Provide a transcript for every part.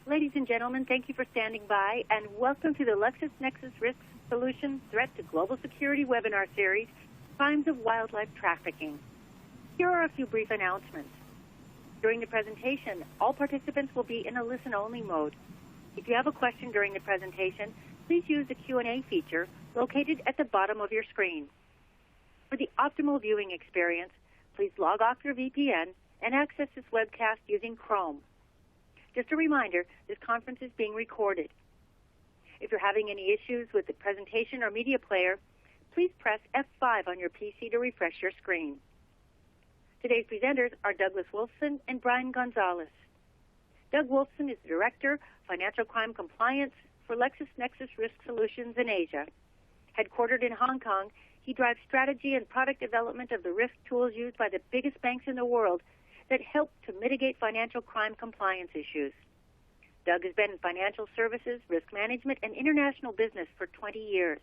Ladies and gentlemen, thank you for standing by, and welcome to the LexisNexis Risk Solution Threat to Global Security webinar series, Crimes of Wildlife Trafficking. Here are a few brief announcements. During the presentation, all participants will be in a listen-only mode. If you have a question during the presentation, please use the Q&A feature located at the bottom of your screen. For the optimal viewing experience, please log off your VPN and access this webcast using Chrome. Just a reminder, this conference is being recorded. If you're having any issues with the presentation or media player, please press F5 on your PC to refresh your screen. Today's presenters are Douglas Wolfson and Brian Gonzalez. Doug Wolfson is the Director, Financial Crime Compliance for LexisNexis Risk Solutions in Asia. Headquartered in Hong Kong, he drives strategy and product development of the risk tools used by the biggest banks in the world that help to mitigate financial crime compliance issues. Doug has been in financial services, risk management, and international business for 20 years.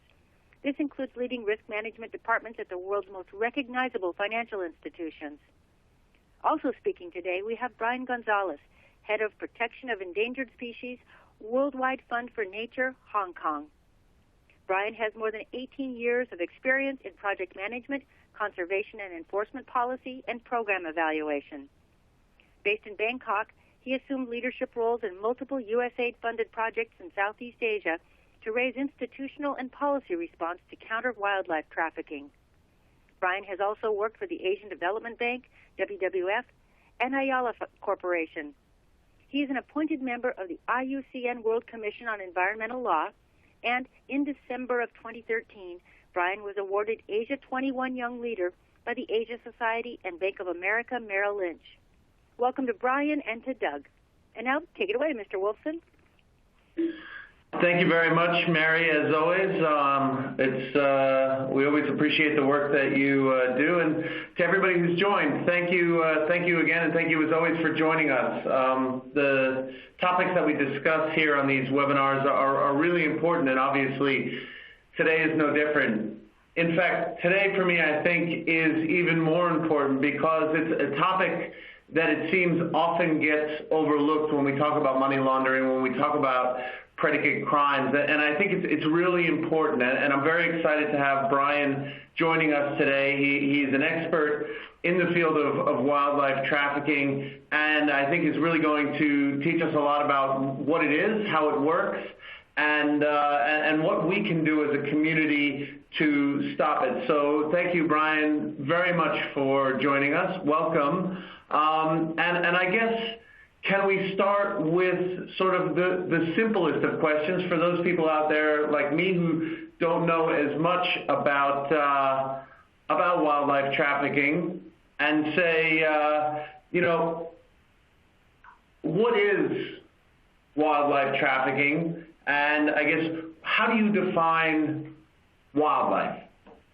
This includes leading risk management departments at the world's most recognizable financial institutions. Also speaking today, we have Brian Gonzalez, Head of Protection of Endangered Species, Worldwide Fund for Nature, Hong Kong. Brian has more than 18 years of experience in project management, conservation and enforcement policy, and program evaluation. Based in Bangkok, he assumed leadership roles in multiple USAID-funded projects in Southeast Asia to raise institutional and policy response to counter wildlife trafficking. Brian has also worked for the Asian Development Bank, WWF, and Ayala Corporation. He is an appointed member of the IUCN World Commission on Environmental Law, and in December of 2013, Brian was awarded Asia 21 Young Leader by the Asia Society and Bank of America Merrill Lynch. Welcome to Brian and to Doug. And now, take it away, Mr. Wolfson. Thank you very much, Mary, as always. We always appreciate the work that you do. And to everybody who's joined, thank you again, and thank you as always for joining us. The topics that we discuss here on these webinars are really important, and obviously today is no different. In fact, today for me, I think, is even more important because it's a topic that it seems often gets overlooked when we talk about money laundering, when we talk about predicate crimes, and I think it's really important, and I'm very excited to have Brian joining us today. He's an expert in the field of wildlife trafficking, and I think is really going to teach us a lot about what it is, how it works, and what we can do as a community to stop it. So thank you, Brian, very much for joining us. Welcome. And I guess, can we start with sort of the simplest of questions for those people out there like me who don't know as much about wildlife trafficking, and say, what is wildlife trafficking? And I guess, how do you define wildlife?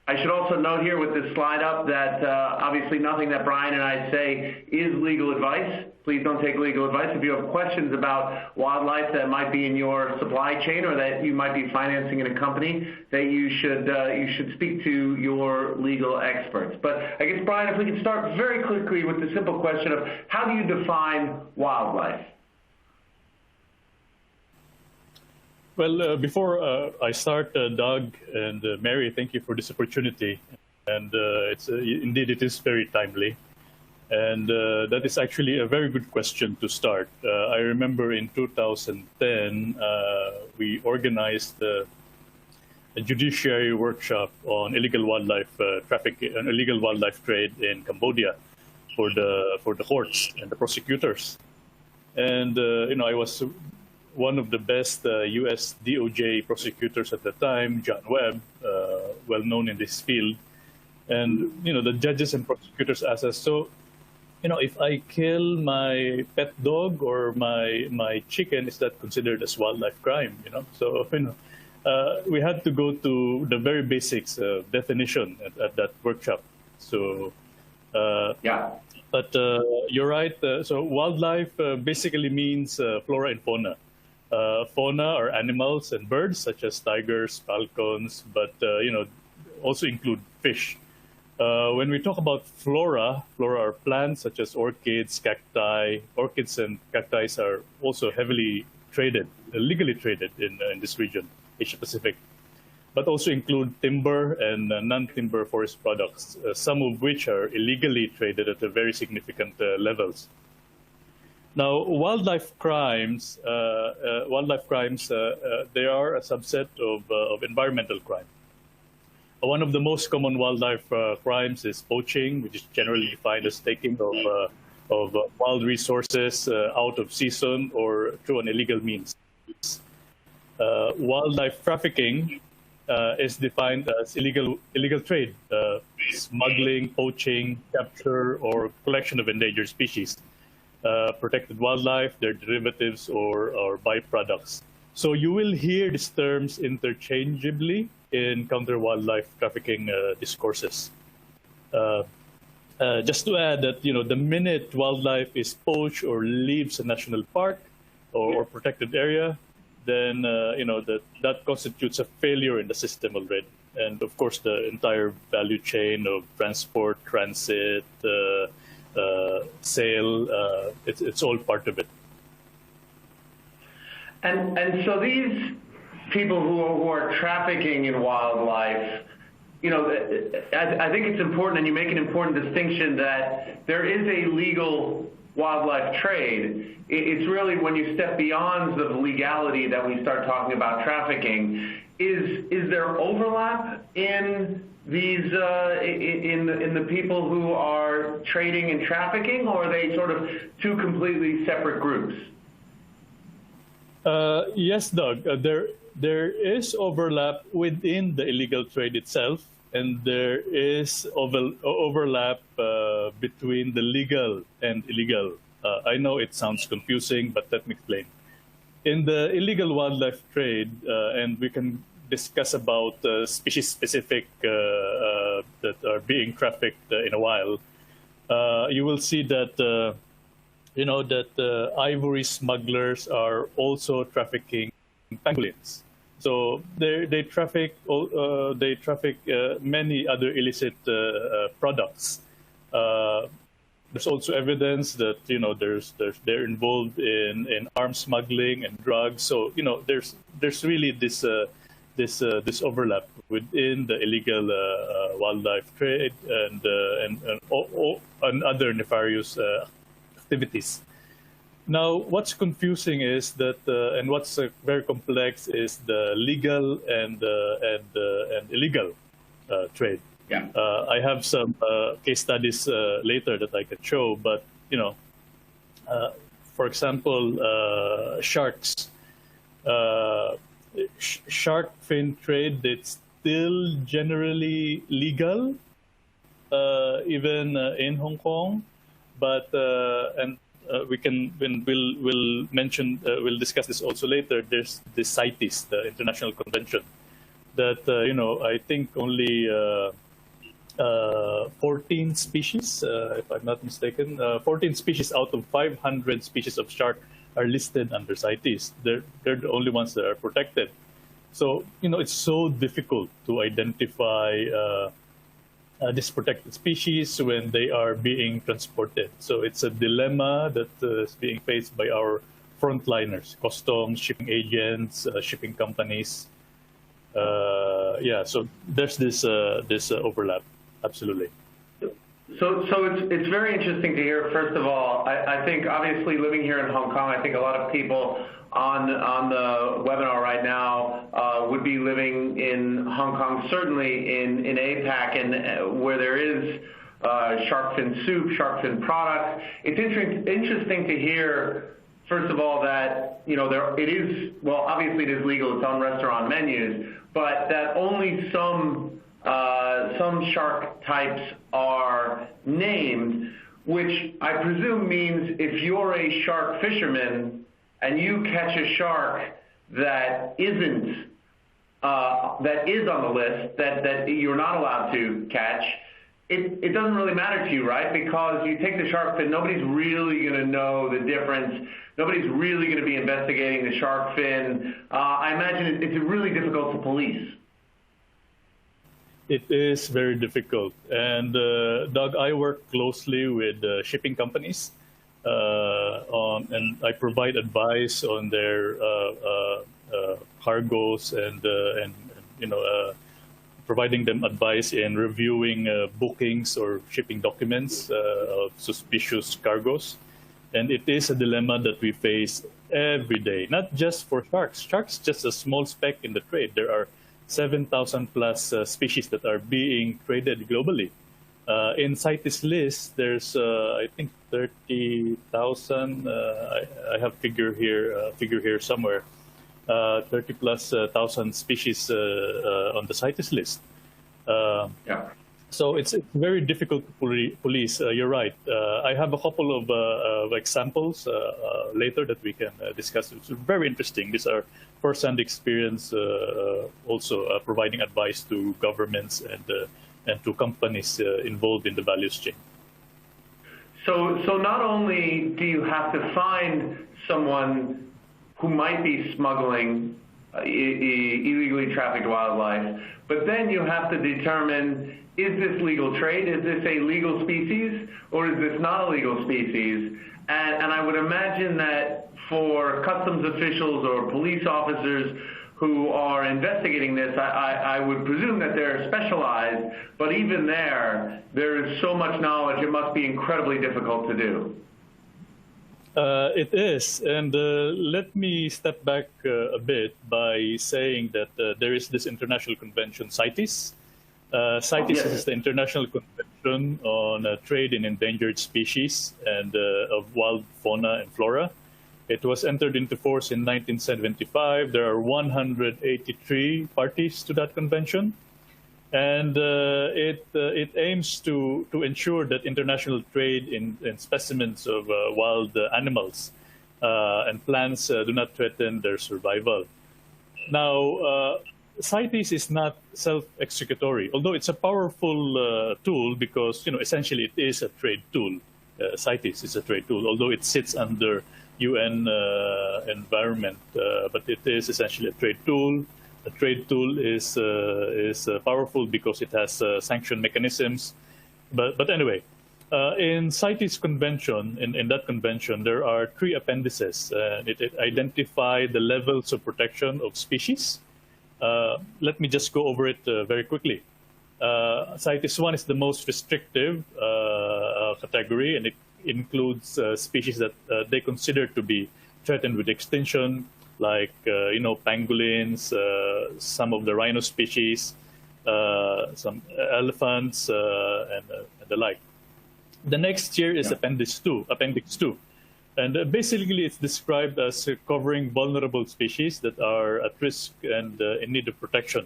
I should also note here with this slide up that obviously nothing that Brian and I say is legal advice. Please don't take legal advice. If you have questions about wildlife that might be in your supply chain or that you might be financing in a company, that you should speak to your legal experts. But I guess, Brian, if we could start very quickly with the simple question of how do you define wildlife? Well, before I start, Doug and Mary, thank you for this opportunity. And indeed, it is very timely. And that is actually a very good question to start. I remember in 2010, we organized a judiciary workshop on illegal wildlife trafficking and illegal wildlife trade in Cambodia for the courts and the prosecutors. And I was one of the best U.S. DOJ prosecutors at the time, John Webb, well known in this field. And the judges and prosecutors asked us, so if I kill my pet dog or my chicken, is that considered as wildlife crime? So we had to go to the very basics definition at that workshop. So yeah. But you're right. So wildlife basically means flora and fauna. Fauna are animals and birds such as tigers, falcons, but also include fish. When we talk about flora are plants such as orchids, cacti. Orchids and cacti are also heavily traded, legally traded in this region, Asia Pacific, but also include timber and non-timber forest products, some of which are illegally traded at very significant levels. Now, wildlife crimes, they are a subset of environmental crime. One of the most common wildlife crimes is poaching, which is generally defined as taking of wild resources out of season or through an illegal means. Wildlife trafficking is defined as illegal trade, smuggling, poaching, capture, or collection of endangered species, protected wildlife, their derivatives, or byproducts. So you will hear these terms interchangeably in counter-wildlife trafficking discourses. Just to add that, the minute wildlife is poached or leaves a national park or protected area, then that constitutes a failure in the system already. And of course, the entire value chain of transport, transit, sale, it's all part of it. And so these people who are trafficking in wildlife, I think it's important, and you make an important distinction that there is a legal wildlife trade. It's really when you step beyond the legality that we start talking about trafficking. Is there overlap in these in the people who are trading and trafficking, or are they sort of two completely separate groups? Yes, Doug. There is overlap within the illegal trade itself, and there is overlap between the legal and illegal. I know it sounds confusing, but let me explain. In the illegal wildlife trade, and we can discuss about species-specific that are being trafficked in a while, you will see that ivory smugglers are also trafficking pangolins. So they traffic many other illicit products. There's also evidence that they're involved in arms smuggling and drugs. So there's really this overlap within the illegal wildlife trade and other nefarious activities. Now, what's confusing is that, and what's very complex is the legal and illegal trade. Yeah. I have some case studies later that I can show, but for example, sharks. Shark fin trade, it's still generally legal, even in Hong Kong, but we'll discuss this also later. There's the CITES, the International Convention, that I think only 14 species, if I'm not mistaken, 14 species out of 500 species of shark are listed under CITES. They're the only ones that are protected. So it's so difficult to identify these protected species when they are being transported. So it's a dilemma that is being faced by our frontliners, customs, shipping agents, shipping companies. So there's this overlap, absolutely. So it's very interesting to hear. First of all, I think obviously living here in Hong Kong, I think a lot of people on the webinar right now would be living in Hong Kong, certainly in APAC, and where there is shark fin soup, shark fin products. It's interesting to hear, first of all, that it is, well, obviously it is legal, it's on restaurant menus, but that only some shark types are named, which I presume means if you're a shark fisherman and you catch a shark that isn't that is on the list that you're not allowed to catch, it doesn't really matter to you, right? Because you take the shark fin, nobody's really going to know the difference. Nobody's really going to be investigating the shark fin. I imagine it's really difficult to police. It is very difficult. And Doug, I work closely with shipping companies and I provide advice on their cargoes and providing them advice in reviewing bookings or shipping documents of suspicious cargoes. And it is a dilemma that we face every day, not just for sharks. Sharks just a small speck in the trade. There are 7,000 plus species that are being traded globally. In CITES list, there's I think 30,000. I have figure here somewhere. 30 plus thousand species on the CITES list. So it's very difficult to police. You're right. I have a couple of examples later that we can discuss. It's very interesting. These are first-hand experience, also providing advice to governments and to companies involved in the values chain. So not only do you have to find someone who might be smuggling illegally trafficked wildlife, but then you have to determine, is this legal trade? Is this a legal species, or is this not a legal species? And I would imagine that for customs officials or police officers who are investigating this, I would presume that they're specialized, but even there is so much knowledge, it must be incredibly difficult to do. It is, and let me step back a bit by saying that there is this international convention, CITES. CITES is the International Convention on Trade in Endangered Species and of Wild Fauna and Flora. It was entered into force in 1975. There are 183 parties to that convention. And it aims to ensure that international trade in specimens of wild animals and plants do not threaten their survival. Now, CITES is not self-executory, although it's a powerful tool because, essentially it is a trade tool. CITES is a trade tool, although it sits under UN environment, but it is essentially a trade tool. A trade tool is powerful because it has sanction mechanisms. But anyway, in CITES convention, in that convention, there are 3 appendices. It identifies the levels of protection of species. Let me just go over it very quickly. CITES 1 is the most restrictive category, and it includes species that they consider to be threatened with extinction, like pangolins, some of the rhino species, some elephants, and the like. The next tier is Appendix 2. And basically, it's described as covering vulnerable species that are at risk and in need of protection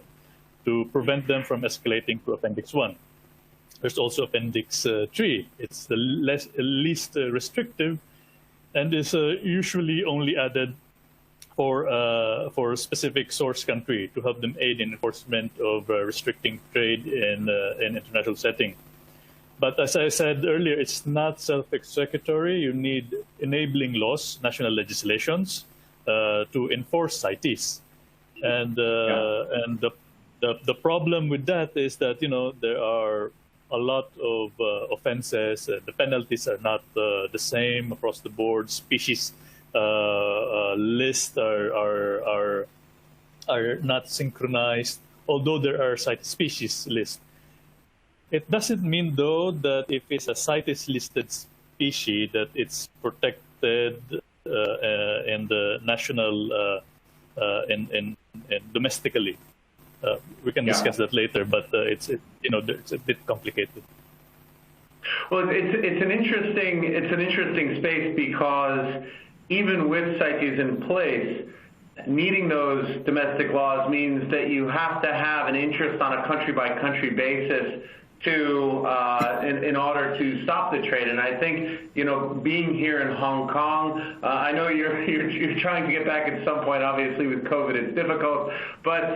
to prevent them from escalating to Appendix 1. There's also Appendix 3. It's the least restrictive and is usually only added for a specific source country to help them aid in enforcement of restricting trade in international setting. But as I said earlier, it's not self-executory. You need enabling laws, national legislations, to enforce CITES. And the problem with that is that there are a lot of offenses. The penalties are not the same across the board. Species lists are not synchronized, although there are CITES species lists. It doesn't mean, though, that if it's a CITES listed species that it's protected in the national and domestically. We can discuss that later, but it's a bit complicated. Well, it's an interesting space because even with CITES in place, needing those domestic laws means that you have to have an interest on a country-by-country basis to in order to stop the trade. And I think being here in Hong Kong, I know you're trying to get back at some point. Obviously, with COVID, it's difficult. But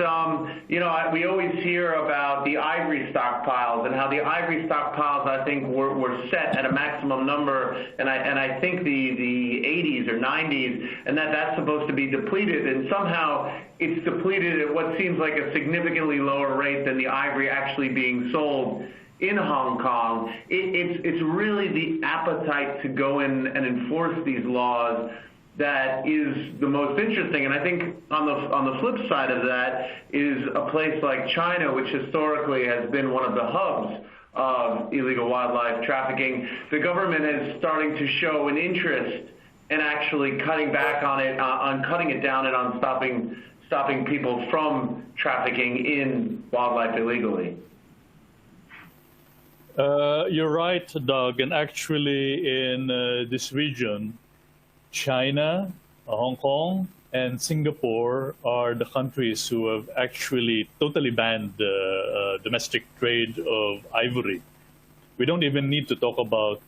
we always hear about the ivory stockpiles and how the ivory stockpiles, I think, were set at a maximum number, and I think the 80s or 90s, and that's supposed to be depleted, and somehow it's depleted at what seems like a significantly lower rate than the ivory actually being sold in Hong Kong. It's really the appetite to go in and enforce these laws that is the most interesting. And I think on the flip side of that is a place like China, which historically has been one of the hubs of illegal wildlife trafficking. The government is starting to show an interest in actually cutting back on it, on cutting it down, and on stopping people from trafficking in wildlife illegally. You're right, Doug. And actually, in this region, China, Hong Kong, and Singapore are the countries who have actually totally banned domestic trade of ivory. We don't even need to talk about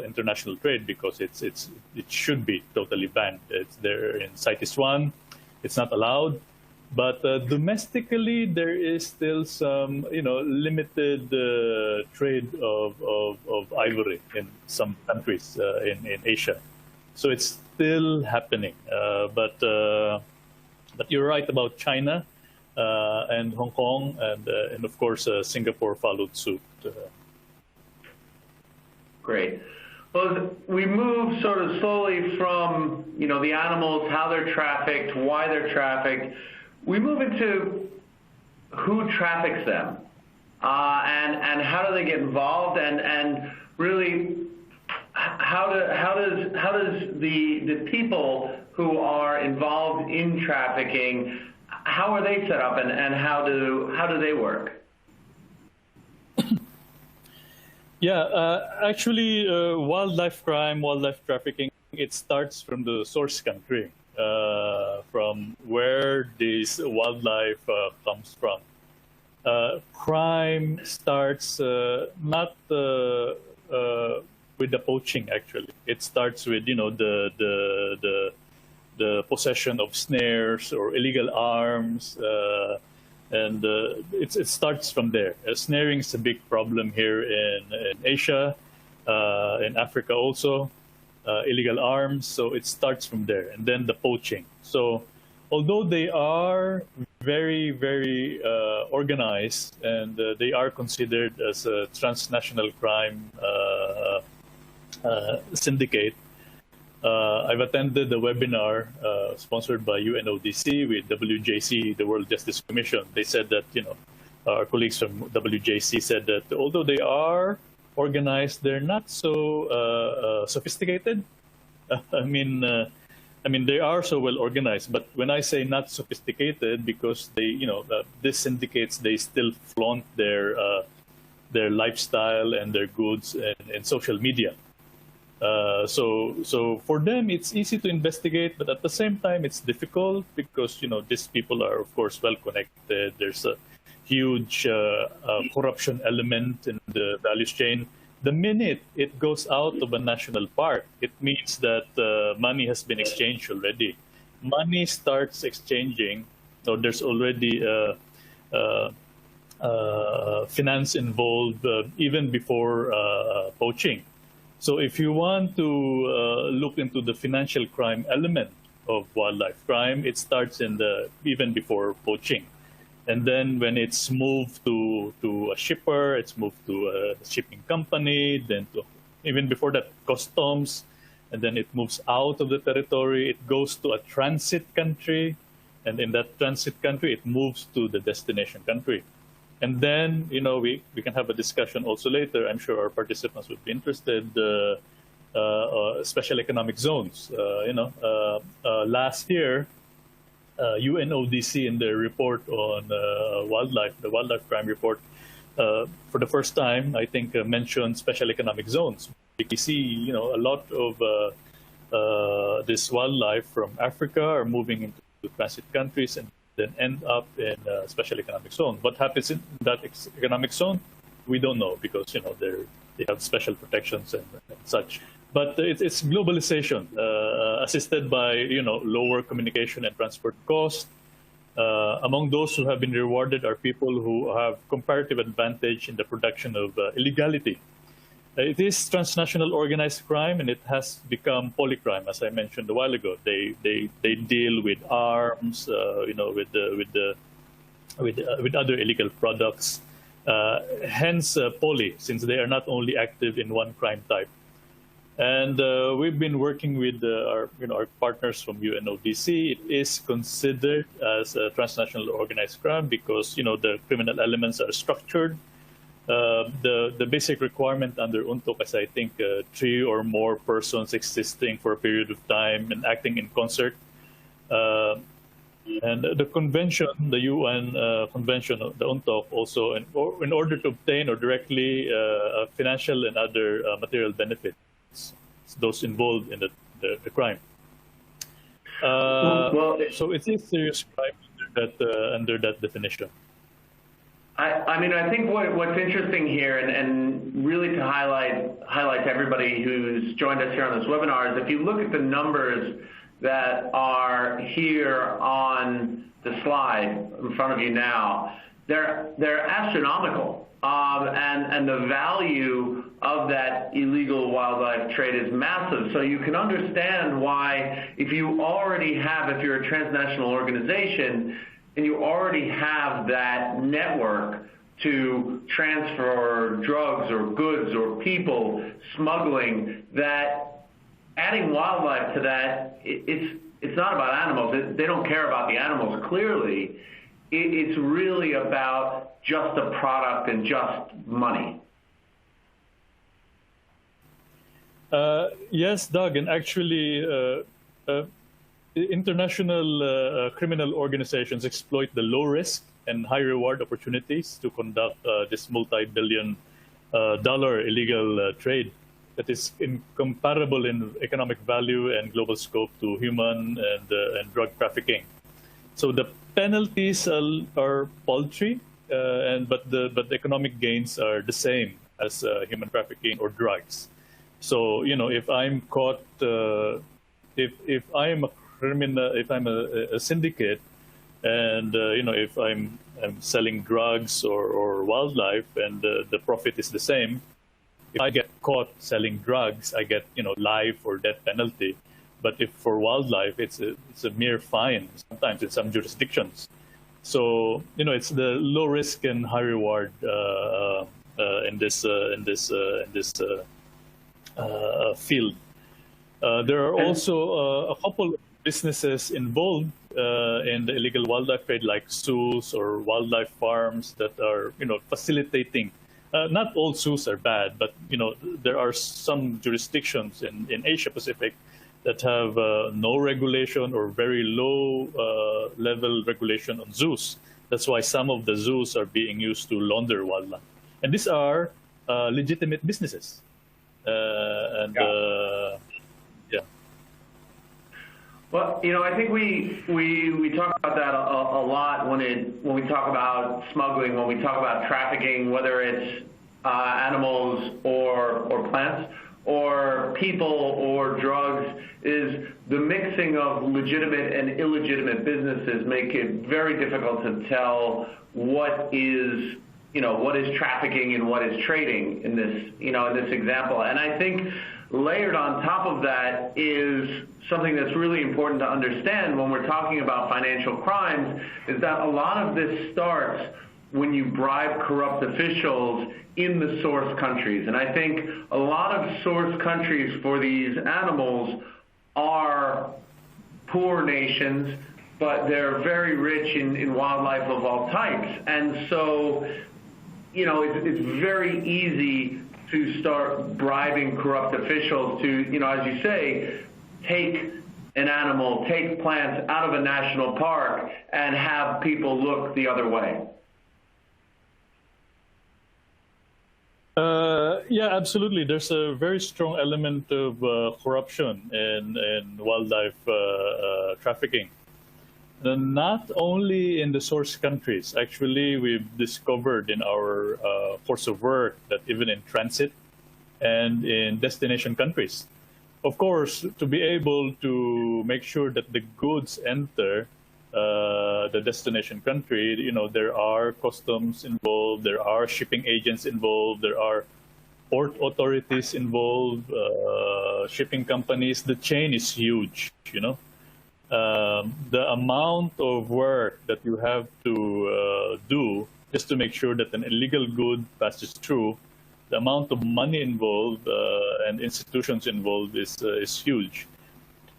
international trade because it should be totally banned. It's there in CITES 1. It's not allowed. But domestically, there is still some, limited trade of ivory in some countries in Asia. So it's still happening. But you're right about China and Hong Kong, and of course Singapore followed suit. Great. Well, we move sort of slowly from the animals, how they're trafficked, why they're trafficked. We move into who traffics them, and how do they get involved, and really how does the people who are involved in trafficking, how are they set up, and how do they work? Yeah, actually, wildlife crime, wildlife trafficking, it starts from the source country, from where this wildlife comes from. Crime starts not with the poaching. Actually, it starts with the possession of snares or illegal arms. And it starts from there. Snaring is a big problem here in Asia, in Africa also, illegal arms. So it starts from there. And then the poaching. So although they are very, very organized, and they are considered as a transnational crime syndicate, I've attended a webinar sponsored by UNODC with WJC, the World Justice Commission. They said that, our colleagues from WJC said that although they are organized, they're not so sophisticated. I mean, they are so well organized. But when I say not sophisticated, because they, this indicates they still flaunt their lifestyle and their goods in social media. So for them, it's easy to investigate, but at the same time, it's difficult because, these people are, of course, well connected. There's a huge corruption element in the value chain. The minute it goes out of a national park, it means that money has been exchanged already. Money starts exchanging, so there's already finance involved even before poaching. So if you want to look into the financial crime element of wildlife crime, it starts even before poaching. And then when it's moved to a shipper, it's moved to a shipping company, then even before that, customs, and then it moves out of the territory, it goes to a transit country, and in that transit country, it moves to the destination country. And then, we can have a discussion also later. I'm sure our participants would be interested. Special economic zones. Last year, UNODC in their report on wildlife, the wildlife crime report, for the first time, I think, mentioned special economic zones. We see, a lot of this wildlife from Africa are moving into transit countries and then end up in a special economic zone. What happens in that economic zone, we don't know because they have special protections and such. But it's globalization, assisted by lower communication and transport costs. Among those who have been rewarded are people who have comparative advantage in the production of illegality. It is transnational organized crime, and it has become polycrime, as I mentioned a while ago. They deal with arms, with other illegal products, hence poly, since they are not only active in one crime type. And we've been working with our partners from UNODC. It is considered as a transnational organized crime because the criminal elements are structured. The basic requirement under UNTOC is, I think, 3 or more persons existing for a period of time and acting in concert. And the convention, the UN convention, the UNTOC, also, in order to obtain or directly financial and other material benefits, those involved in the crime. So it is serious crime under that definition. I mean, I think what's interesting here, and really to highlight to everybody who's joined us here on this webinar, is if you look at the numbers that are here on the slide in front of you now, they're astronomical, and the value of that illegal wildlife trade is massive. So you can understand why, if you're a transnational organization, and you already have that network to transfer drugs or goods or people, smuggling, that adding wildlife to that, it's not about animals. They don't care about the animals, clearly. It's really about just a product and just money. Yes, Doug, and actually international criminal organizations exploit the low risk and high reward opportunities to conduct this multi-billion dollar illegal trade that is incomparable in economic value and global scope to human and drug trafficking. So the penalties are paltry, but the economic gains are the same as human trafficking or drugs. So if I'm caught, if I'm a criminal, if I'm a syndicate, and if I'm selling drugs or wildlife, and the profit is the same, if I get caught selling drugs, I get life or death penalty. But if for wildlife, it's a mere fine. Sometimes in some jurisdictions. So it's the low risk and high reward in this field. There are also a couple of businesses involved in the illegal wildlife trade, like zoos or wildlife farms that are facilitating. Not all zoos are bad, but there are some jurisdictions in Asia Pacific that have no regulation or very low level regulation on zoos. That's why some of the zoos are being used to launder wildlife. And these are legitimate businesses. Well, I think we talk about that a lot when we talk about smuggling, when we talk about trafficking, whether it's animals or plants or people or drugs, is the mixing of legitimate and illegitimate businesses make it very difficult to tell what is trafficking and what is trading in this example. And I think layered on top of that is something that's really important to understand when we're talking about financial crimes, is that a lot of this starts when you bribe corrupt officials in the source countries. And I think a lot of source countries for these animals are poor nations, but they're very rich in wildlife of all types. And so, it's very easy to start bribing corrupt officials to, as you say, take an animal, take plants out of a national park and have people look the other way. Yeah, absolutely. There's a very strong element of corruption in wildlife trafficking. And not only in the source countries. Actually, we've discovered in our course of work that even in transit and in destination countries. Of course, to be able to make sure that the goods enter the destination country, there are customs involved, there are shipping agents involved, there are port authorities involved, shipping companies. The chain is huge, The amount of work that you have to do just to make sure that an illegal good passes through, the amount of money involved and institutions involved is huge.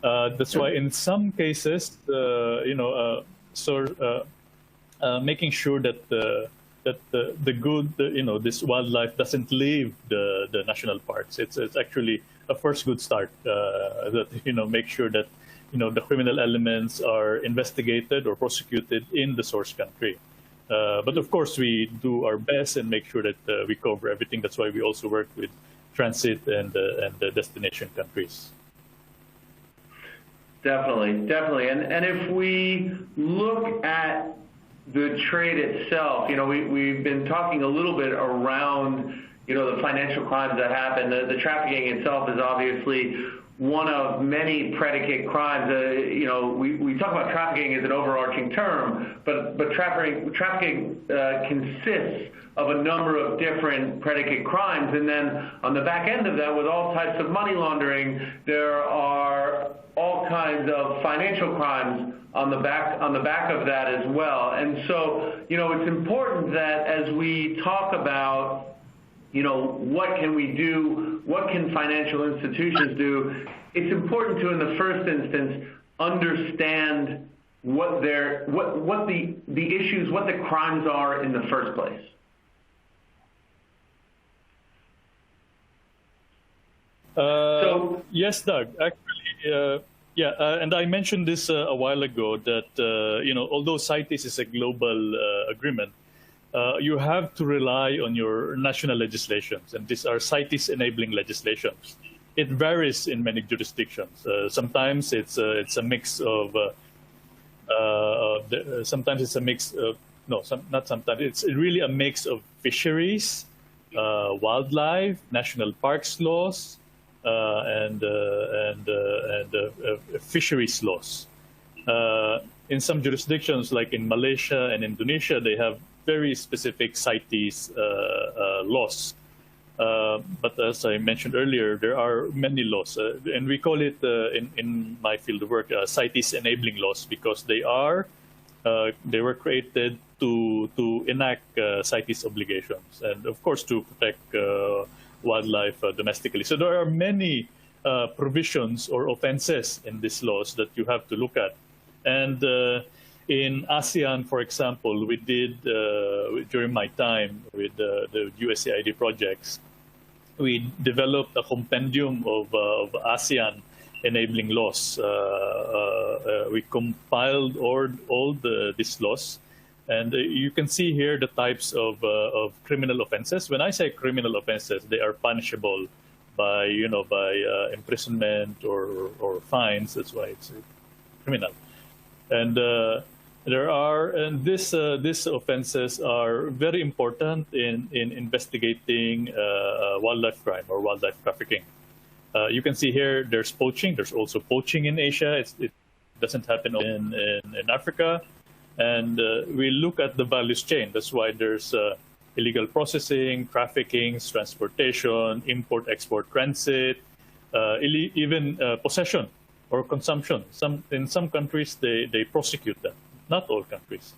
That's why in some cases, making sure that the good, this wildlife doesn't leave the national parks. It's actually a first good start. That make sure that the criminal elements are investigated or prosecuted in the source country. But of course, we do our best and make sure that we cover everything. That's why we also work with transit and the destination countries. Definitely. And if we look at the trade itself, we've been talking a little bit around, the financial crimes that happen. The trafficking itself is obviously one of many predicate crimes. We talk about trafficking as an overarching term, but trafficking consists of a number of different predicate crimes. And then on the back end of that, with all types of money laundering, there are all kinds of financial crimes on the back of that as well. And so, it's important that as we talk about what can we do, what can financial institutions do, it's important to, in the first instance, understand what the issues, what the crimes are in the first place. Yes, Doug. Actually, and I mentioned this a while ago that although CITES is a global agreement, you have to rely on your national legislations, and these are CITES enabling legislations. It varies in many jurisdictions. Sometimes it's a mix of. Sometimes it's a mix of not sometimes. It's really a mix of fisheries, wildlife, national parks laws, and fisheries laws. In some jurisdictions, like in Malaysia and Indonesia, they have very specific CITES laws. But as I mentioned earlier, there are many laws, and we call it in my field of work CITES enabling laws, because they were created to enact CITES obligations, and of course to protect wildlife domestically. So there are many provisions or offenses in these laws that you have to look at. And in ASEAN, for example, we did, during my time with the USAID projects, we developed a compendium of ASEAN enabling laws. We compiled all these laws. And you can see here the types of criminal offenses. When I say criminal offenses, they are punishable by imprisonment or fines. That's why it's criminal. And these offenses are very important in investigating wildlife crime or wildlife trafficking. You can see here there's poaching. There's also poaching in Asia. It doesn't happen in Africa. And we look at the values chain. That's why there's illegal processing, trafficking, transportation, import, export, transit, even possession or consumption. In some countries, they prosecute that. Not all countries.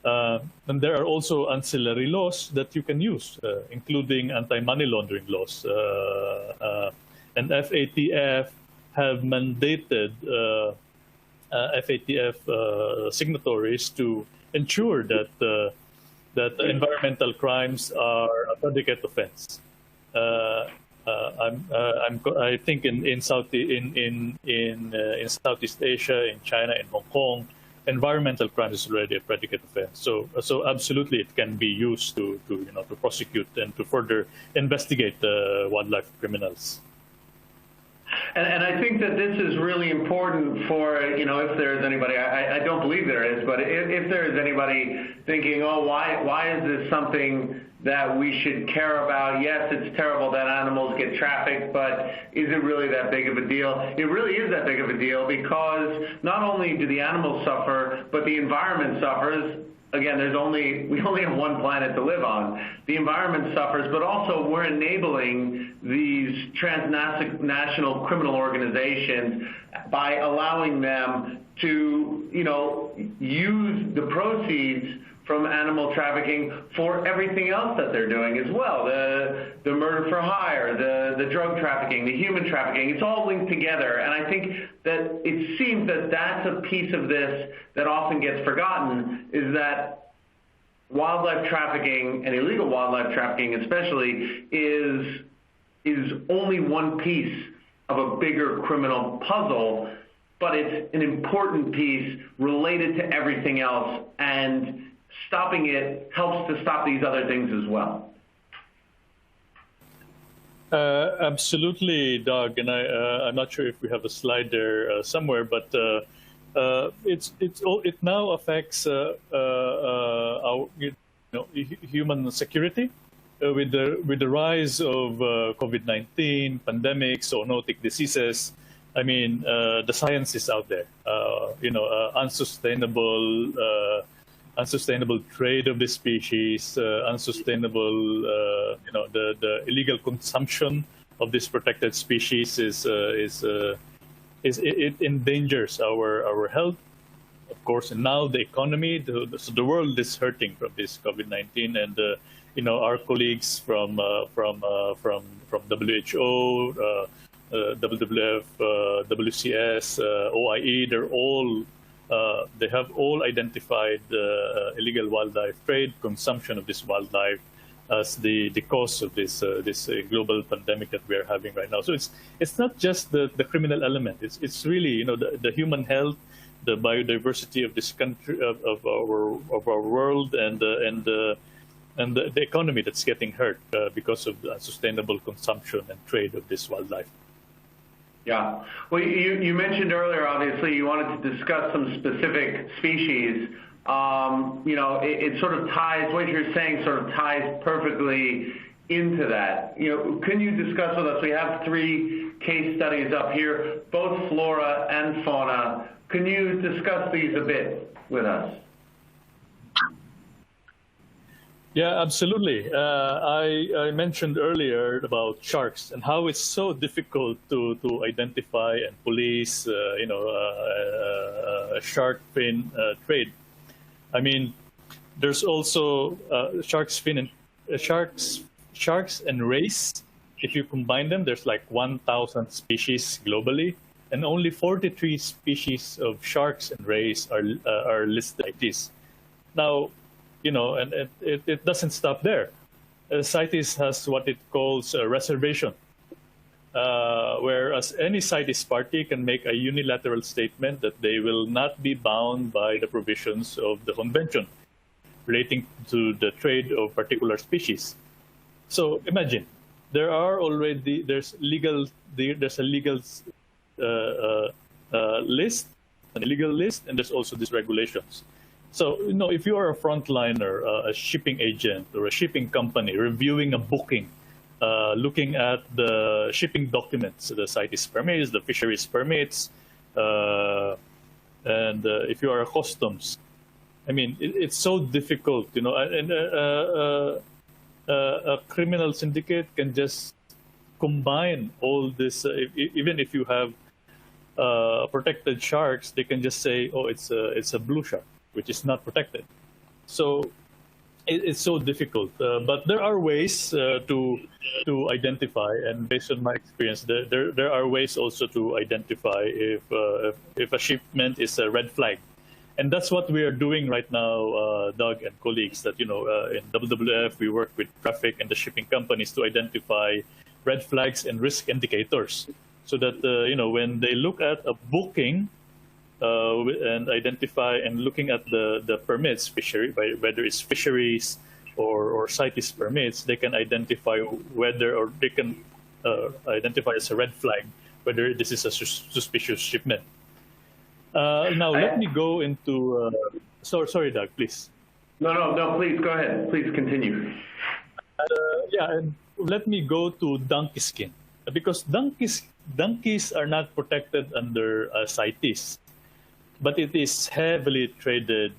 And there are also ancillary laws that you can use, including anti-money laundering laws. And FATF have mandated FATF signatories to ensure that environmental crimes are a predicate offense. I think in Southeast Asia, in China, in Hong Kong, environmental crime is already a predicate offense. So absolutely, it can be used to prosecute and to further investigate wildlife criminals. And I think that this is really important for, if there's anybody, I don't believe there is, but if there is anybody thinking, oh, why is this something that we should care about? Yes, it's terrible that animals get trafficked, but is it really that big of a deal? It really is that big of a deal, because not only do the animals suffer, but the environment suffers. Again, we only have one planet to live on. The environment suffers, but also we're enabling these transnational criminal organizations by allowing them to, use the proceeds from animal trafficking for everything else that they're doing as well. The murder for hire, the drug trafficking, the human trafficking, it's all linked together. And I think that it seems that that's a piece of this that often gets forgotten, is that wildlife trafficking, and illegal wildlife trafficking especially, is only one piece of a bigger criminal puzzle, but it's an important piece related to everything else, and stopping it helps to stop these other things as well. Absolutely, Doug, and I'm not sure if we have a slide there somewhere, but it now affects our human security with the rise of COVID-19, pandemics, zoonotic diseases. I mean, the science is out there. Unsustainable trade of the species, unsustainable, the illegal consumption of this protected species it endangers our health, of course, and now the economy. So the world is hurting from this COVID-19, and our colleagues from WHO, WWF, WCS, OIE, they have all identified illegal wildlife trade, consumption of this wildlife as the cause of this global pandemic that we are having right now. So it's not just the criminal element. It's really the human health, the biodiversity of this country, of our world, and the economy that's getting hurt because of the unsustainable consumption and trade of this wildlife. Yeah. Well, you mentioned earlier, obviously, you wanted to discuss some specific species. It sort of ties, what you're saying sort of ties perfectly into that. Can you discuss with us, we have 3 case studies up here, both flora and fauna. Can you discuss these a bit with us? Yeah, absolutely. I mentioned earlier about sharks and how it's so difficult to identify and police, shark fin trade. I mean, there's also sharks and rays. If you combine them, there's like 1,000 species globally, and only 43 species of sharks and rays are listed like this. Now, and it doesn't stop there. CITES has what it calls a reservation, whereas any CITES party can make a unilateral statement that they will not be bound by the provisions of the convention relating to the trade of particular species. So imagine, there's a legal list, an illegal list, and there's also these regulations. So, if you are a frontliner, a shipping agent or a shipping company reviewing a booking, looking at the shipping documents, the CITES permits, the fisheries permits, and if you are a customs, I mean, it's so difficult, and a criminal syndicate can just combine all this. Even if you have protected sharks, they can just say, oh, it's a blue shark, which is not protected. So it's so difficult. But there are ways to identify, and based on my experience, there are ways also to identify if a shipment is a red flag. And that's what we are doing right now, Doug and colleagues, that, in WWF, we work with traffic and the shipping companies to identify red flags and risk indicators so that, when they look at a booking, and identify and looking at the permits, whether it's fisheries or CITES permits, they can identify or they can identify as a red flag whether this is a suspicious shipment. Now, let me go into... sorry, Doug, please. No, please, go ahead. Please continue. And let me go to donkey skin, because donkeys are not protected under CITES. But it is heavily traded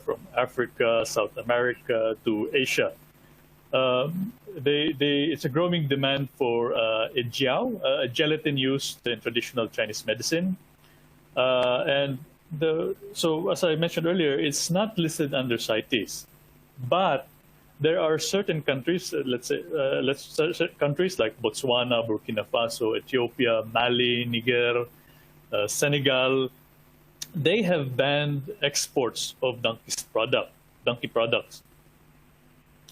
from Africa, South America to Asia. It's a growing demand for a gelatin used in traditional Chinese medicine. And so as I mentioned earlier, it's not listed under CITES, but there are certain countries, countries like Botswana, Burkina Faso, Ethiopia, Mali, Niger, Senegal. They have banned exports of donkey products.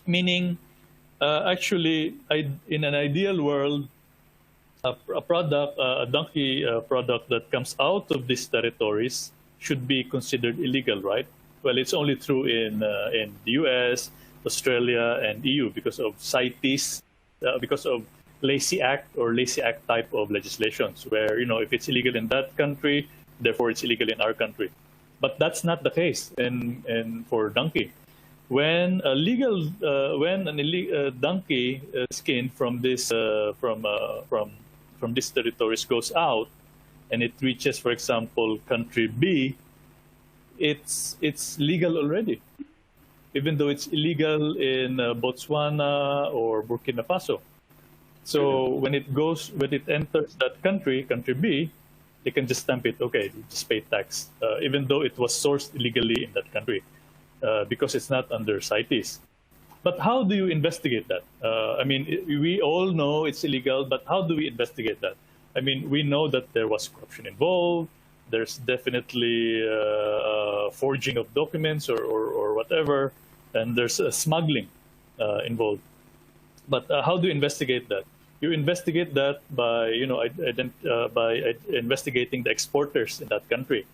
Meaning, actually, in an ideal world, a donkey product that comes out of these territories should be considered illegal, right? Well, it's only true in the U.S., Australia, and EU because of CITES, because of Lacy Act or Lacy Act type of legislations, where if it's illegal in that country, therefore it's illegal in our country. But that's not the case for donkey. When an illegal donkey skin from these territories goes out, and it reaches, for example, country B, it's legal already, even though it's illegal in Botswana or Burkina Faso. So when it enters that country B, they can just stamp it. Okay, just pay tax, even though it was sourced illegally in that country, because it's not under CITES. But how do you investigate that? I mean, we all know it's illegal, but how do we investigate that? I mean, we know that there was corruption involved. There's definitely forging of documents or whatever, and there's smuggling involved. But how do you investigate that? You investigate that by investigating the exporters in that country.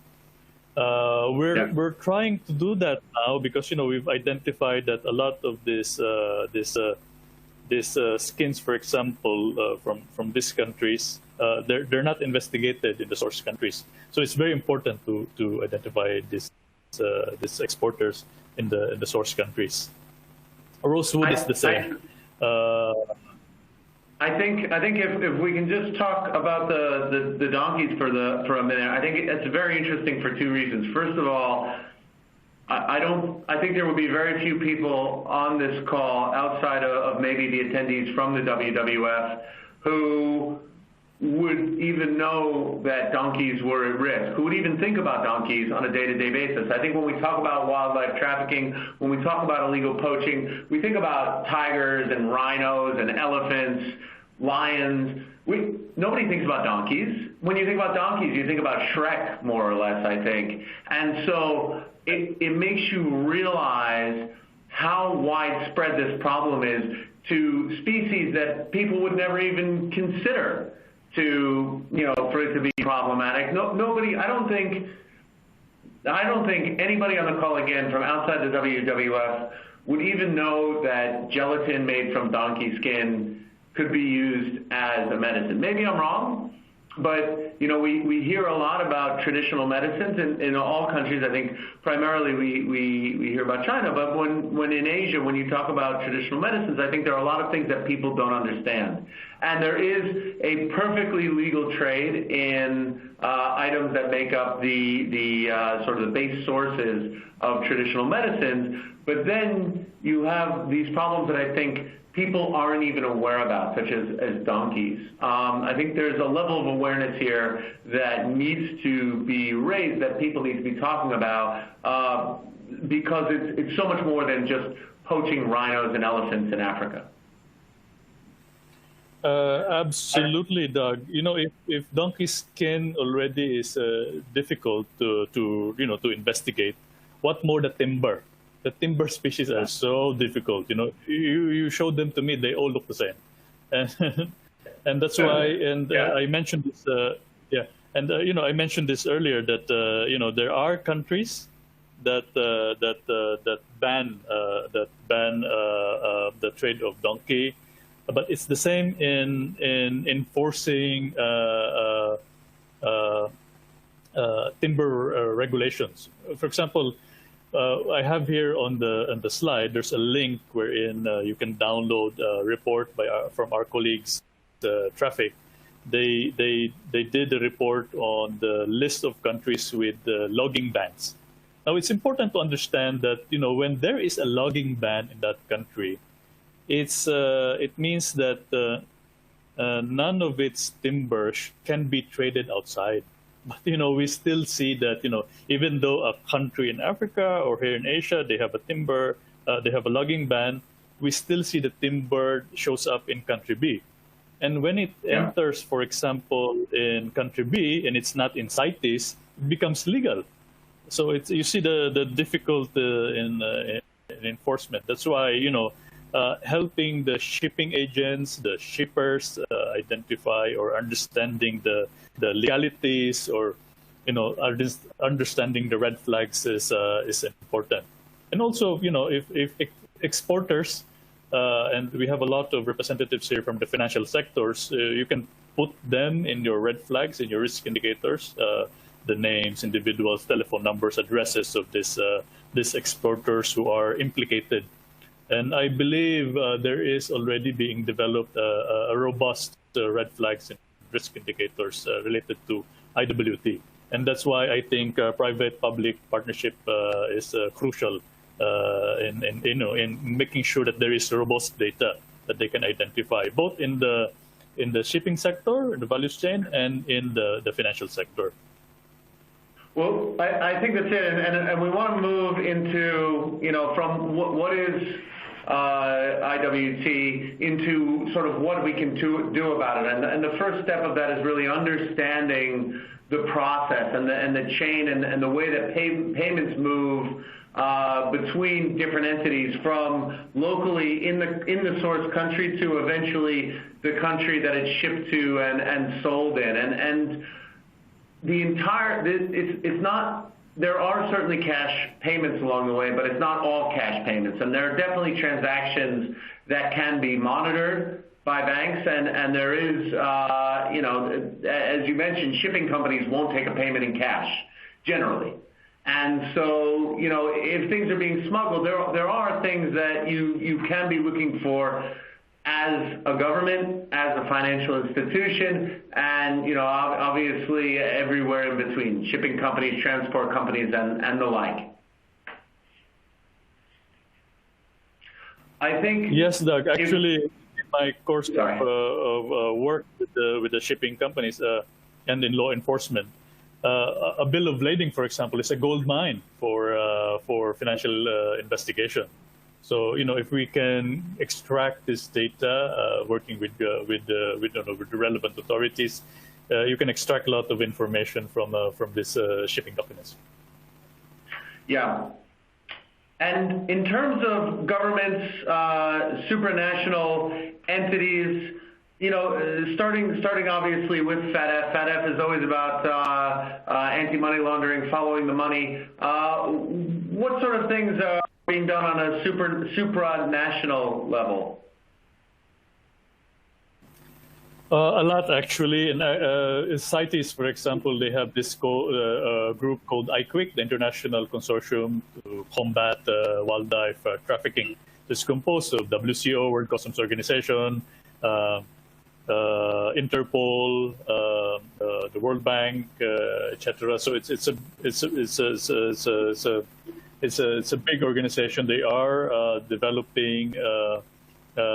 We're trying to do that now because we've identified that a lot of these skins, for example, from these countries, they're not investigated in the source countries. So it's very important to identify these exporters in the source countries. Rosewood is the same. I think if we can just talk about the donkeys for a minute, I think it's very interesting for two reasons. First of all, I think there will be very few people on this call outside of maybe the attendees from the WWF who would even know that donkeys were at risk, who would even think about donkeys on a day-to-day basis. I think when we talk about wildlife trafficking, when we talk about illegal poaching, we think about tigers and rhinos and elephants, lions. Nobody thinks about donkeys. When you think about donkeys, you think about Shrek, more or less, I think. And so it makes you realize how widespread this problem is to species that people would never even consider for it to be problematic. Nobody, I don't think anybody on the call, again, from outside the WWF would even know that gelatin made from donkey skin could be used as a medicine. Maybe I'm wrong, but we hear a lot about traditional medicines in all countries. I think primarily we hear about China, but when in Asia, when you talk about traditional medicines, I think there are a lot of things that people don't understand. And there is a perfectly legal trade in items that make up the sort of the base sources of traditional medicines. But then you have these problems that I think people aren't even aware about, such as donkeys. I think there's a level of awareness here that needs to be raised, that people need to be talking about, because it's so much more than just poaching rhinos and elephants in Africa. Absolutely, Doug. If donkey skin already is difficult to investigate, what more the timber? The timber species are so difficult. You showed them to me; they all look the same, and that's why. And I mentioned this. I mentioned this earlier that there are countries that ban the trade of donkey. But it's the same in enforcing timber regulations. For example, I have here on the slide, there's a link wherein you can download a report from our colleagues, Traffic. They did a report on the list of countries with logging bans. Now, it's important to understand that when there is a logging ban in that country, it means that none of its timber can be traded outside. But we still see that even though a country in Africa or here in Asia they have they have a logging ban, we still see the timber shows up in country B. And when it enters, for example, in country B and it's not in CITES, it becomes legal. So you see the difficulty in enforcement. That's why helping the shipping agents, the shippers identify or understanding the legalities or understanding the red flags is important. And also if exporters. And we have a lot of representatives here from the financial sectors. You can put them in your red flags, in your risk indicators, the names, individuals, telephone numbers, addresses of these exporters who are implicated. And I believe there is already being developed a robust red flags and risk indicators related to IWT. And that's why I think private-public partnership is crucial. In making sure that there is robust data that they can identify, both in the shipping sector, in the value chain, and in the financial sector. Well, I think that's it, and we want to move into from what is IWT into sort of what we can do about it, and the first step of that is really understanding the process and the chain and the way that payments move. Between different entities, from locally in the source country to eventually the country that it's shipped to and sold in, and the entire it's not. There are certainly cash payments along the way, but it's not all cash payments, and there are definitely transactions that can be monitored by banks, and there is as you mentioned, shipping companies won't take a payment in cash generally. And so, if things are being smuggled, there are things that you can be looking for as a government, as a financial institution, and, obviously everywhere in between, shipping companies, transport companies, and the like. I think... Yes, Doug. Actually, in my course of work with the shipping companies and in law enforcement, a bill of lading, for example, is a gold mine for financial investigation. So if we can extract this data, working with the relevant authorities, you can extract a lot of information from these shipping companies. Yeah. And in terms of governments, supranational entities, starting obviously with FATF. FATF is always about anti-money laundering, following the money. What sort of things are being done on a supranational level? A lot, actually. In CITES, for example, they have this group called IQIC, the International Consortium to Combat Wildlife Trafficking. It's composed of WCO, World Customs Organization, Interpol, the World Bank, etc. So it's a big organization. They are developing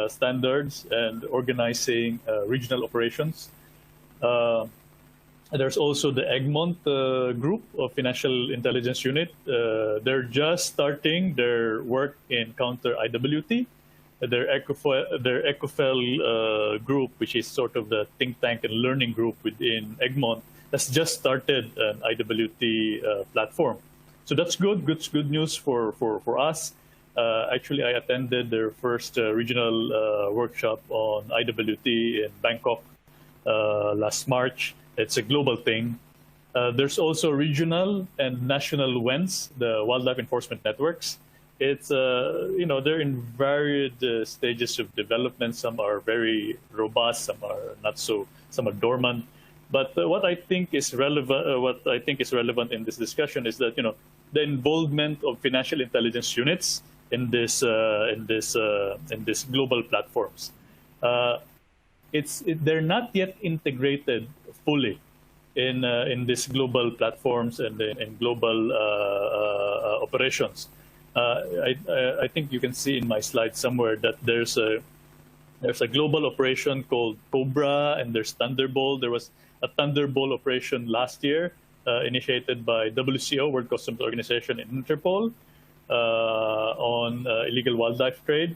standards and organizing regional operations. There's also the Egmont group of Financial Intelligence Unit. They're just starting their work in counter IWT. Their ECOFEL group, which is sort of the think tank and learning group within Egmont, has just started an IWT platform. So that's good. Good news for us. Actually, I attended their first regional workshop on IWT in Bangkok last March. It's a global thing. There's also regional and national WENS, the Wildlife Enforcement Networks. It's they're in varied stages of development. Some are very robust, some are not so, some are dormant. But what I think is relevant in this discussion is that the involvement of financial intelligence units in this global platforms. They're not yet integrated fully in these global platforms and in global operations. I think you can see in my slide somewhere that there's a global operation called Cobra and there's Thunderbolt. There was a Thunderbolt operation last year. initiated by WCO, World Customs Organization, and Interpol on illegal wildlife trade.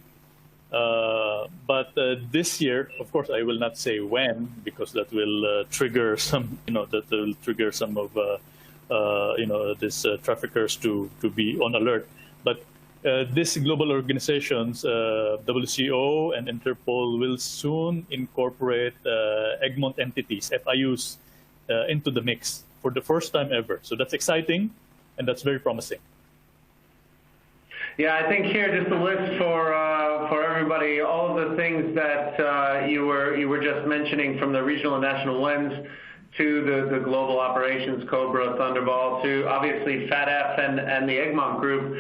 But this year, of course, I will not say when, because that will trigger some, that will trigger some of, these traffickers to be on alert. But these global organizations, WCO and Interpol, will soon incorporate Egmont entities, FIUs, into the mix for the first time ever. So that's exciting, and that's very promising. Yeah, I think here just a list for everybody, all of the things that you were just mentioning, from the regional and national lens to the global operations, Cobra, Thunderball, to obviously FATF and the Egmont Group.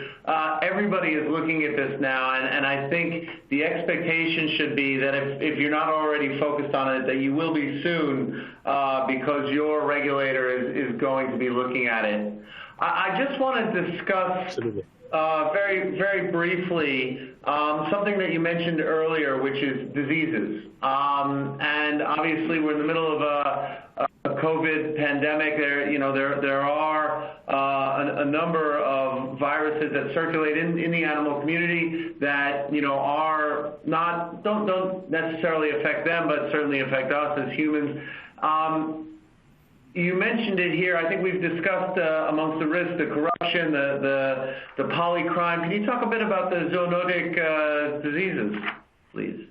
Everybody is looking at this now, and I think the expectation should be that if you're not already focused on it, that you will be soon, because your regulator is going to be looking at it. I just want to discuss very, very briefly something that you mentioned earlier, which is diseases. And obviously, we're in the middle of a COVID pandemic. There are a number of viruses that circulate in the animal community that are don't necessarily affect them, but certainly affect us as humans. You mentioned it here. I think we've discussed amongst the risks, the corruption, the polycrime. Can you talk a bit about the zoonotic diseases, please?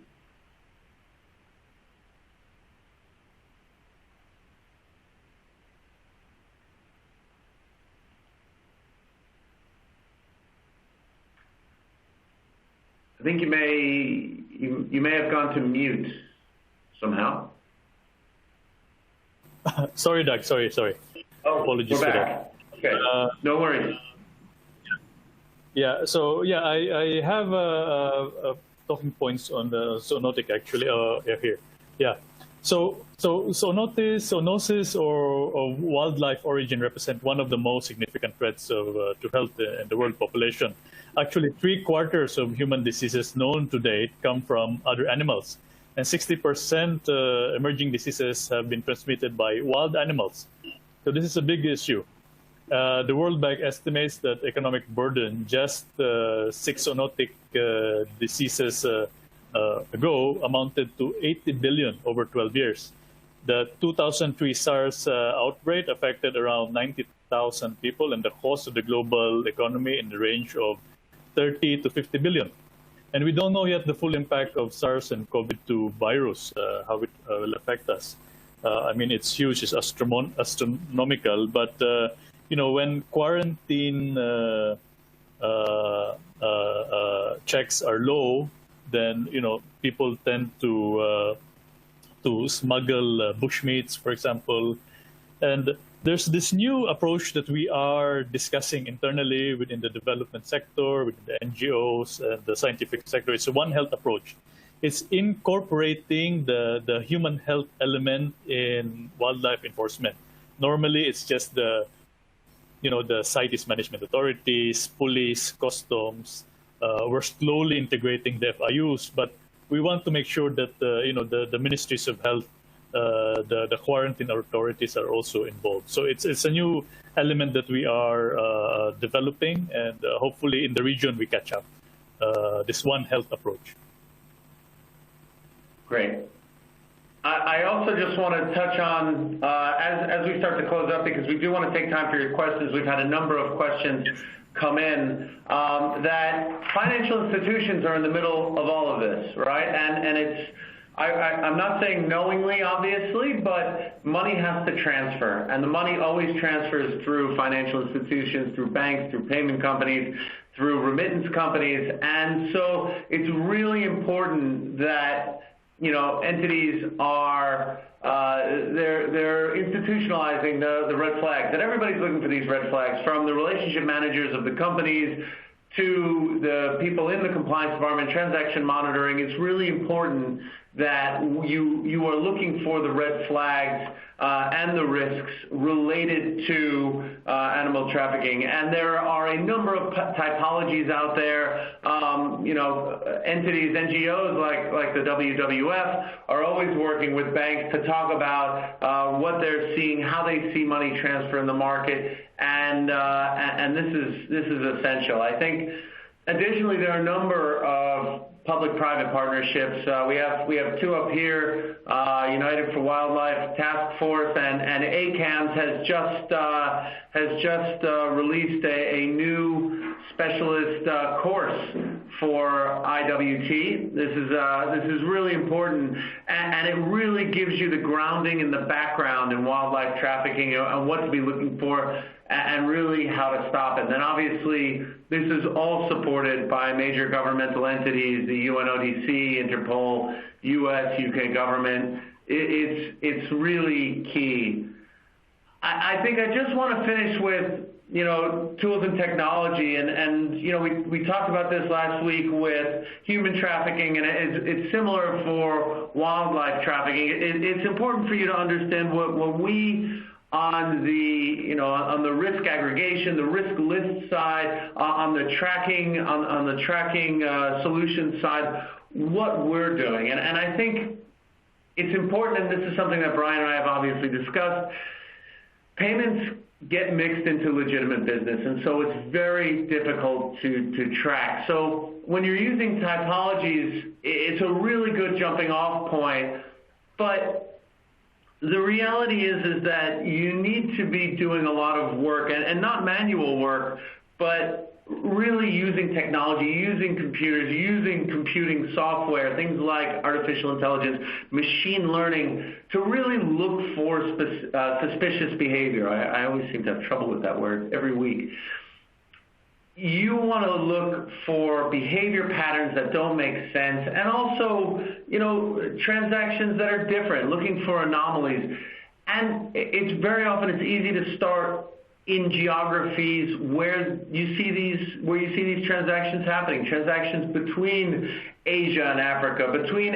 I think you may have gone to mute somehow. Sorry, Doug. Sorry. Oh, apologies we're for back. that. Okay. No worries. Yeah. So I have talking points on the zoonotic actually. Here. Yeah. So zoonosis or wildlife origin represent one of the most significant threats to health in the world population. Actually, 3/4 of human diseases known to date come from other animals, and 60% emerging diseases have been transmitted by wild animals. So this is a big issue. The World Bank estimates that economic burden just 6 zoonotic diseases ago amounted to 80 billion over 12 years. The 2003 SARS outbreak affected around 90,000 people, and the cost of the global economy in the range of 30 to 50 billion. And we don't know yet the full impact of SARS and COVID-2 virus, how it will affect us. I mean, it's huge, it's astronomical, but when quarantine checks are low, then people tend to smuggle bushmeats, for example. And there's this new approach that we are discussing internally within the development sector, within the NGOs, and the scientific sector. It's a One Health approach. It's incorporating the human health element in wildlife enforcement. Normally, it's just the CITES management authorities, police, customs. We're slowly integrating the FIUs, but we want to make sure that the ministries of health, the quarantine authorities are also involved. So it's a new element that we are developing, and hopefully in the region we catch up. This One Health approach. Great. I also just want to touch on, as we start to close up, because we do want to take time for your questions. We've had a number of questions come in, that financial institutions are in the middle of all of this, right? And it's, I'm not saying knowingly, obviously, but money has to transfer, and the money always transfers through financial institutions, through banks, through payment companies, through remittance companies, and so it's really important that entities are they're institutionalizing the red flags, that everybody's looking for these red flags, from the relationship managers of the companies to the people in the compliance department, transaction monitoring. It's really important that you are looking for the red flags and the risks related to animal trafficking. And there are a number of typologies out there. Entities, NGOs like the WWF are always working with banks to talk about what they're seeing, how they see money transfer in the market, and this is essential. I think additionally there are a number of public-private partnerships. We have two up here, United for Wildlife Task Force, and ACAMS has just released a new specialist course for IWT. This is really important, and it really gives you the grounding and the background in wildlife trafficking and what to be looking for, and really how to stop it. And then obviously, this is all supported by major governmental entities, the UNODC, Interpol, US, UK government. It's really key. I think I just want to finish with, tools and technology, and we talked about this last week with human trafficking, and it's similar for wildlife trafficking. It's important for you to understand what we on the risk aggregation, the risk list side, on the tracking solution side, what we're doing. And I think it's important, and this is something that Brian and I have obviously discussed. Payments get mixed into legitimate business, and so it's very difficult to track. So when you're using typologies, it's a really good jumping off point, but the reality is that you need to be doing a lot of work, and not manual work, but really using technology, using computers, using computing software, things like artificial intelligence, machine learning, to really look for suspicious behavior. I always seem to have trouble with that word every week. You want to look for behavior patterns that don't make sense, and also, transactions that are different, looking for anomalies. And it's very often it's easy to start in geographies where you see these transactions happening, transactions between Asia and Africa, between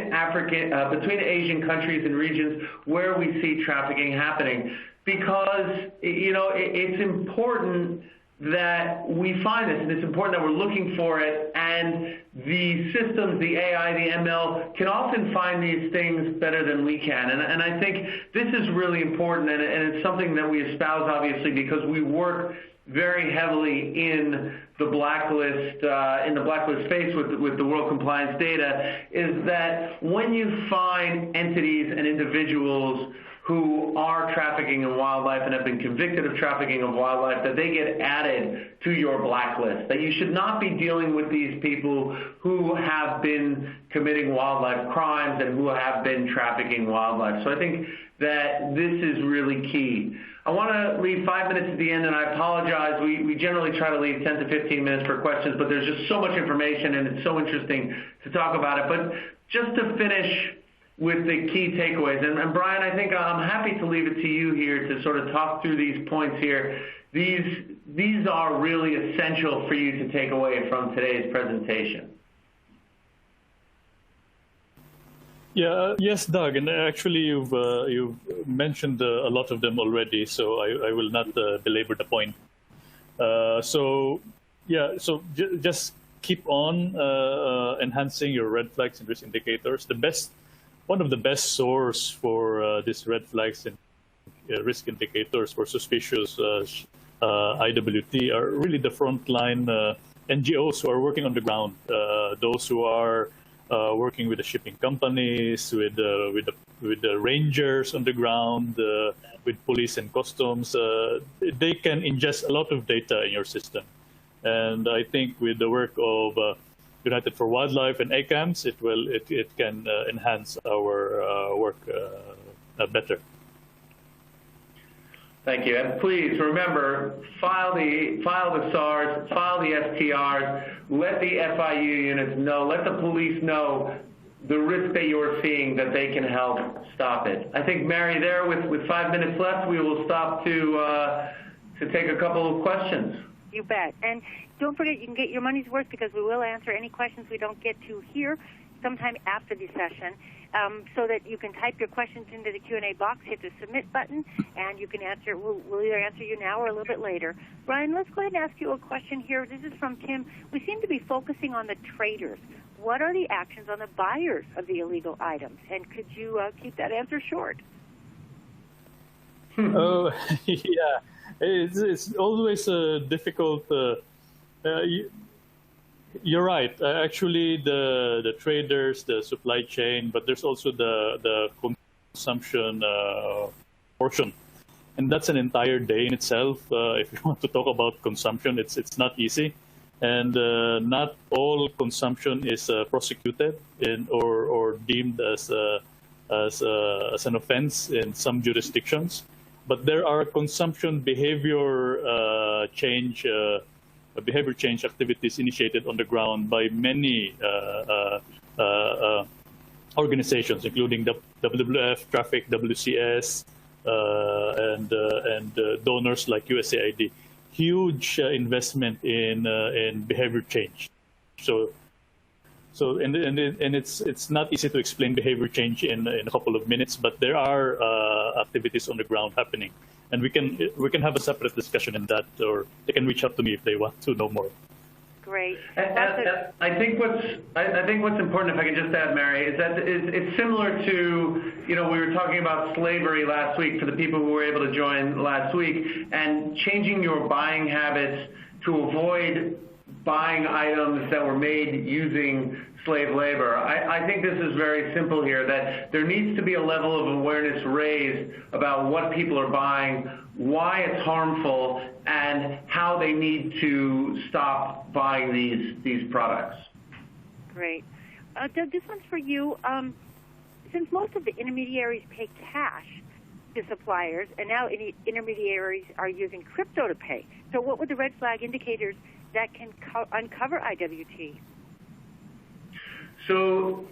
Asian countries and regions where we see trafficking happening, because it's important that we find this, and it's important that we're looking for it, and the systems, the AI, the ML, can often find these things better than we can. And I think this is really important, and it's something that we espouse, obviously, because we work very heavily in the blacklist space with the World Compliance Data, is that when you find entities and individuals who are trafficking in wildlife and have been convicted of trafficking of wildlife, that they get added to your blacklist, that you should not be dealing with these people who have been committing wildlife crimes and who have been trafficking wildlife. So I think that this is really key. I want to leave 5 minutes at the end, and I apologize. We generally try to leave 10 to 15 minutes for questions, but there's just so much information, and it's so interesting to talk about it. But just to finish with the key takeaways. And Brian, I think I'm happy to leave it to you here to sort of talk through these points here. These are really essential for you to take away from today's presentation. Yeah, yes, Doug, and actually you've mentioned a lot of them already, so I will not belabor the point. So just keep on enhancing your red flags and risk indicators. One of the best source for these red flags and risk indicators for suspicious IWT are really the frontline NGOs who are working on the ground, those who are working with the shipping companies, with the rangers on the ground, with police and customs. They can ingest a lot of data in your system. And I think with the work of United for Wildlife and ACAMS, it can enhance our work better. Thank you. And please remember, file the SARs, file the STRs, let the FIU units know, let the police know the risk that you're seeing, that they can help stop it. I think, Mary, there with 5 minutes left, we will stop to take a couple of questions. You bet. And don't forget, you can get your money's worth, because we will answer any questions we don't get to here. sometime after the session, so that you can type your questions into the Q&A box, hit the submit button, and you can answer. We'll either answer you now or a little bit later. Brian, let's go ahead and ask you a question here. This is from Tim. We seem to be focusing on the traders. What are the actions on the buyers of the illegal items? And could you keep that answer short? Oh, yeah. It's always difficult. You're right. Actually, the traders, the supply chain, but there's also the consumption portion, and that's an entire day in itself. If you want to talk about consumption, it's not easy, and not all consumption is prosecuted or deemed as an offense in some jurisdictions. But there are consumption behavior change activities initiated on the ground by many organizations, including the WWF, Traffic, WCS, and donors like USAID. Huge investment in behavior change. So it's not easy to explain behavior change in a couple of minutes, but there are activities on the ground happening, and we can have a separate discussion in that, or they can reach out to me if they want to know more. Great. I think what's important, if I can just add, Mary, is that it's similar to, we were talking about slavery last week for the people who were able to join last week, and changing your buying habits to avoid buying items that were made using slave labor. I think this is very simple here, that there needs to be a level of awareness raised about what people are buying, why it's harmful, and how they need to stop buying these products. Great. Doug, this one's for you. Since most of the intermediaries pay cash to suppliers, and now intermediaries are using crypto to pay, so what would the red flag indicators that can uncover IWT? So,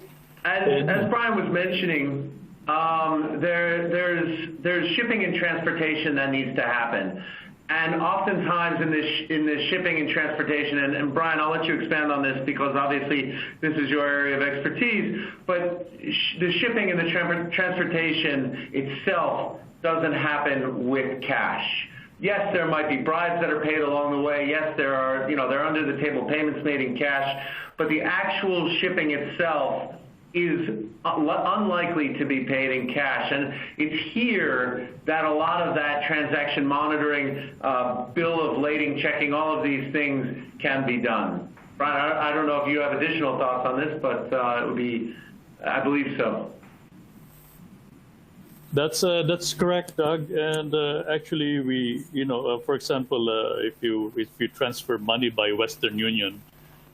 as Brian was mentioning, there's shipping and transportation that needs to happen, and oftentimes in this shipping and transportation, and Brian, I'll let you expand on this because obviously this is your area of expertise. But the shipping and the transportation itself doesn't happen with cash. Yes, there might be bribes that are paid along the way. Yes, there are, there are under-the-table payments made in cash, but the actual shipping itself is unlikely to be paid in cash. And it's here that a lot of that transaction monitoring, bill of lading, checking, all of these things can be done. Brian, I don't know if you have additional thoughts on this, but it would be, I believe so. That's correct, Doug. And actually, we, for example, if you transfer money by Western Union,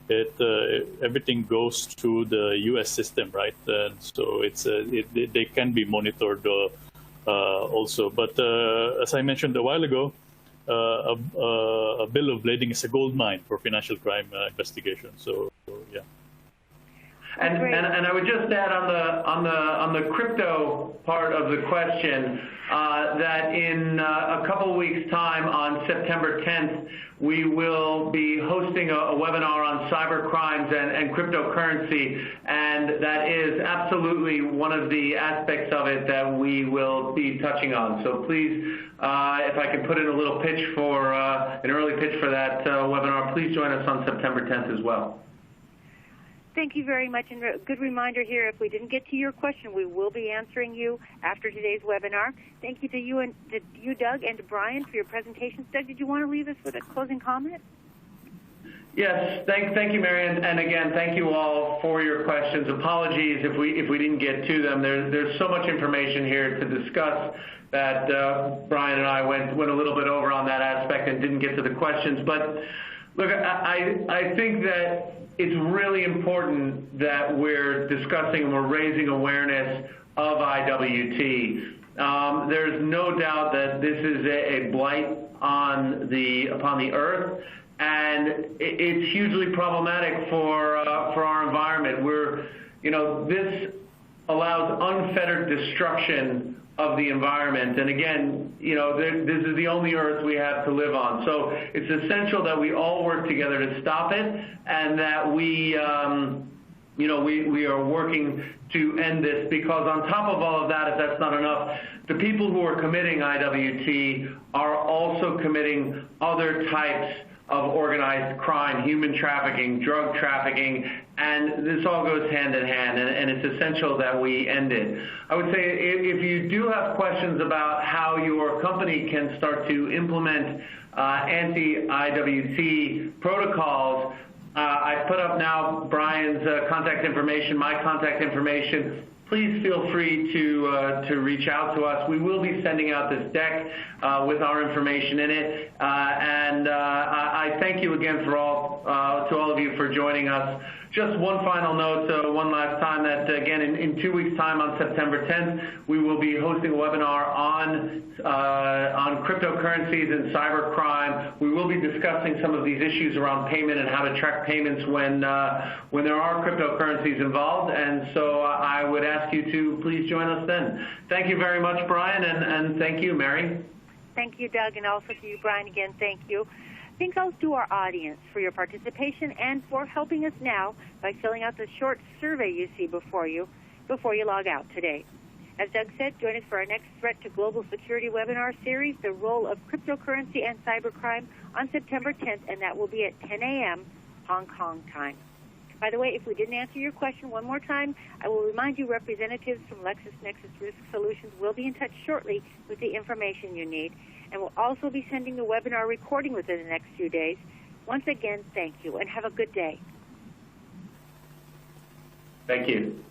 everything goes through the U.S. system, right? And so they can be monitored also. But as I mentioned a while ago, a bill of lading is a gold mine for financial crime investigation. So yeah. And I would just add on the crypto part of the question that in a couple weeks' time, on September 10th, we will be hosting a webinar on cyber crimes and cryptocurrency, and that is absolutely one of the aspects of it that we will be touching on. So please, if I can put in a little pitch for an early pitch for that webinar, please join us on September 10th as well. Thank you very much, and a good reminder here, if we didn't get to your question, we will be answering you after today's webinar. Thank you to you, Doug, and to Brian for your presentations. Doug, did you want to leave us with a closing comment? Yes, thank you, Mary, and again, thank you all for your questions. Apologies if we didn't get to them. There's so much information here to discuss that Brian and I went a little bit over on that aspect and didn't get to the questions. But look, I think that it's really important that we're discussing and we're raising awareness of IWT. There's no doubt that this is a blight upon the earth, and it's hugely problematic for our environment. This allows unfettered destruction of the environment, and again, this is the only earth we have to live on. So it's essential that we all work together to stop it, and that we we are working to end this, because on top of all of that, if that's not enough, the people who are committing IWT are also committing other types of organized crime, human trafficking, drug trafficking, and this all goes hand in hand, and it's essential that we end it. I would say if you do have questions about how your company can start to implement anti-IWT protocols, I put up now Brian's contact information, my contact information. Please feel free to reach out to us. We will be sending out this deck with our information in it. And I thank you again to all of you for joining us. Just one final note, one last time, that again in 2 weeks' time on September 10th, we will be hosting a webinar on cryptocurrencies and cybercrime. We will be discussing some of these issues around payment and how to track payments when there are cryptocurrencies involved. And so I would ask you to please join us then. Thank you very much, Brian, and thank you, Mary. Thank you, Doug, and also to you, Brian, again, thank you. Thanks also to our audience for your participation and for helping us now by filling out the short survey you see before you log out today. As Doug said, join us for our next Threat to Global Security webinar series, The Role of Cryptocurrency and Cybercrime, on September 10th, and that will be at 10 a.m. Hong Kong time. By the way, if we didn't answer your question one more time, I will remind you representatives from LexisNexis Risk Solutions will be in touch shortly with the information you need, and we'll also be sending the webinar recording within the next few days. Once again, thank you, and have a good day. Thank you.